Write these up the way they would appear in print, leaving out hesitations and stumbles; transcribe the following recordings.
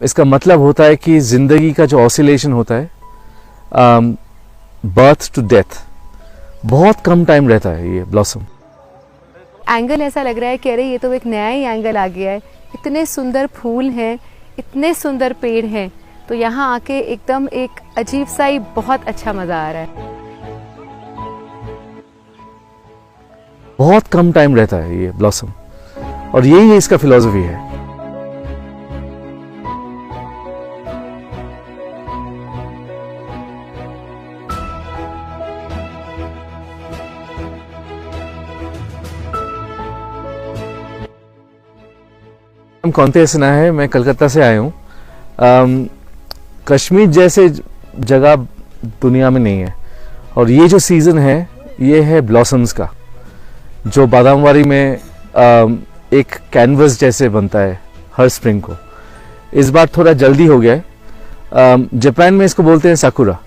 इसका मतलब होता है कि ज़िंदगी का जो ऑसिलेशन होता है बर्थ टू डेथ, बहुत कम टाइम रहता है ये ब्लॉसम। एंगल ऐसा लग रहा है कि अरे ये तो एक नया ही एंगल आ गया है। इतने सुंदर फूल हैं, इतने सुंदर पेड़ हैं, तो यहाँ आके एकदम एक अजीब सा ही बहुत अच्छा मज़ा आ रहा है। बहुत कम टाइम रहता है ये ब्लॉसम, और यही इसका फिलॉसफी है। कौनते सना है, मैं कलकत्ता से आया हूँ। कश्मीर जैसे जगह दुनिया में नहीं है, और ये जो सीज़न है ये है ब्लॉसम्स का, जो बादामवारी में एक कैनवस जैसे बनता है हर स्प्रिंग को। इस बार थोड़ा जल्दी हो गया है। जापान में इसको बोलते हैं साकुरा।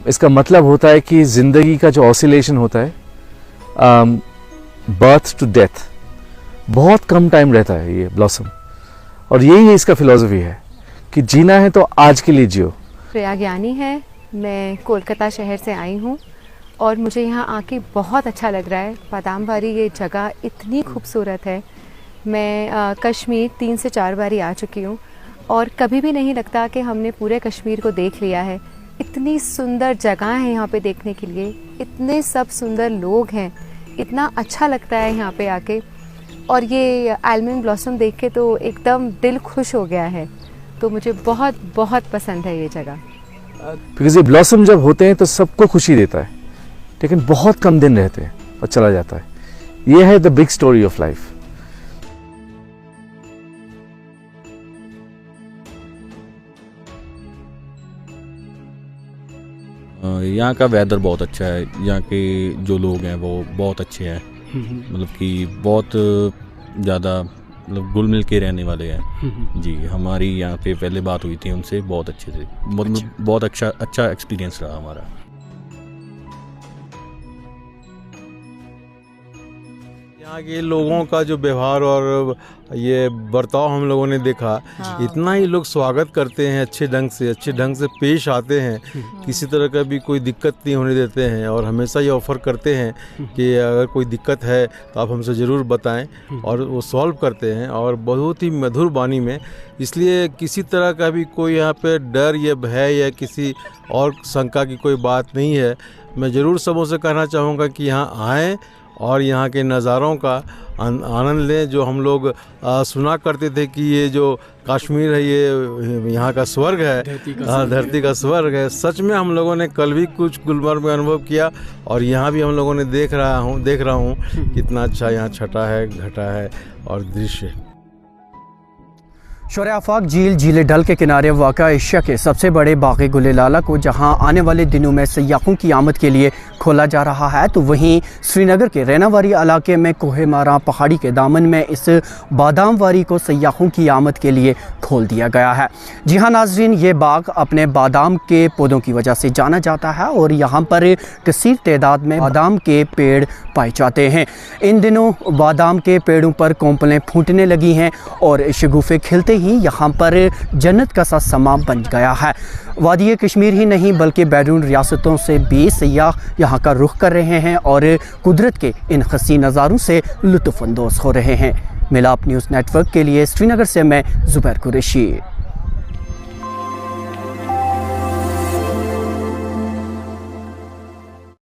इसका मतलब होता है कि ज़िंदगी का जो ऑसिलेशन होता है बर्थ टू डेथ, बहुत कम टाइम रहता है ये ब्लॉसम, और यही इसका फिलॉसफी है कि जीना है तो आज के लिए जियो। प्रिया ज्ञानी है, मैं कोलकाता शहर से आई हूँ और मुझे यहाँ आके बहुत अच्छा लग रहा है। बादामवारी ये जगह इतनी खूबसूरत है। मैं कश्मीर 3 से 4 बारी आ चुकी हूँ और कभी भी नहीं लगता कि हमने पूरे कश्मीर को देख लिया है। इतनी सुंदर जगह है यहाँ पे देखने के लिए, इतने सब सुंदर लोग हैं, इतना अच्छा लगता है यहाँ पे आके। और ये आलमंड ब्लॉसम देख के तो एकदम दिल खुश हो गया है। तो मुझे बहुत बहुत पसंद है ये जगह। बिकॉज़ ये ब्लॉसम जब होते हैं तो सबको खुशी देता है, लेकिन बहुत कम दिन रहते हैं और चला जाता है। ये है the big story of life. यहाँ का वेदर बहुत अच्छा है, यहाँ के जो लोग हैं वो बहुत अच्छे हैं, मतलब कि बहुत ज़्यादा मतलब घुल मिल के रहने वाले हैं जी। हमारी यहाँ पे पहले बात हुई थी उनसे, बहुत अच्छे थे, बहुत अच्छा एक्सपीरियंस रहा हमारा। यहाँ के लोगों का जो व्यवहार और ये बर्ताव हम लोगों ने देखा, इतना ही लोग स्वागत करते हैं, अच्छे ढंग से पेश आते हैं, किसी तरह का भी कोई दिक्कत नहीं होने देते हैं, और हमेशा ये ऑफ़र करते हैं कि अगर कोई दिक्कत है तो आप हमसे ज़रूर बताएं, और वो सॉल्व करते हैं, और बहुत ही मधुर वाणी में। इसलिए किसी तरह का भी कोई यहाँ पे डर या भय या किसी और शंका की कोई बात नहीं है। मैं ज़रूर सबों से कहना चाहूँगा कि यहाँ आएँ और यहाँ के नज़ारों का आनंद लें। जो हम लोग सुना करते थे कि ये जो कश्मीर है ये यहाँ का स्वर्ग है, धरती का स्वर्ग है। सच में हम लोगों ने कल भी कुछ गुलमर्ग में अनुभव किया, और यहाँ भी हम लोगों ने देख रहा हूँ कितना अच्छा यहाँ छटा है, घटा है और दृश्य। शोर आफाक झील डल के किनारे वाक़ा एशिया के सबसे बड़े बाग़ गुलेलाला को जहां आने वाले दिनों में सयाहों की आमद के लिए खोला जा रहा है, तो वहीं श्रीनगर के रैनावारी इलाके में कोहेमारा पहाड़ी के दामन में इस बादामवारी को सयाहों की आमद के लिए खोल दिया गया है। जी हाँ नाजरीन, ये बाग अपने बादाम के पौधों की वजह से जाना जाता है और यहाँ पर कसीर तादाद में बादाम के पेड़ पाए जाते हैं। इन दिनों बादाम के पेड़ों पर कोंपलें फूटने लगी हैं और शगुफ़े खिलते ही यहाँ पर जन्नत का सा समा बन गया है। वादी कश्मीर ही नहीं बल्कि बैरून रियासतों से भी सयाह यहाँ का रुख कर रहे हैं और कुदरत के इन हसीन नज़ारों से लुत्फ़ अंदोज़ हो रहे हैं। मिलाप न्यूज़ नेटवर्क के लिए श्रीनगर से मैं ज़ुबैर कुरैशी।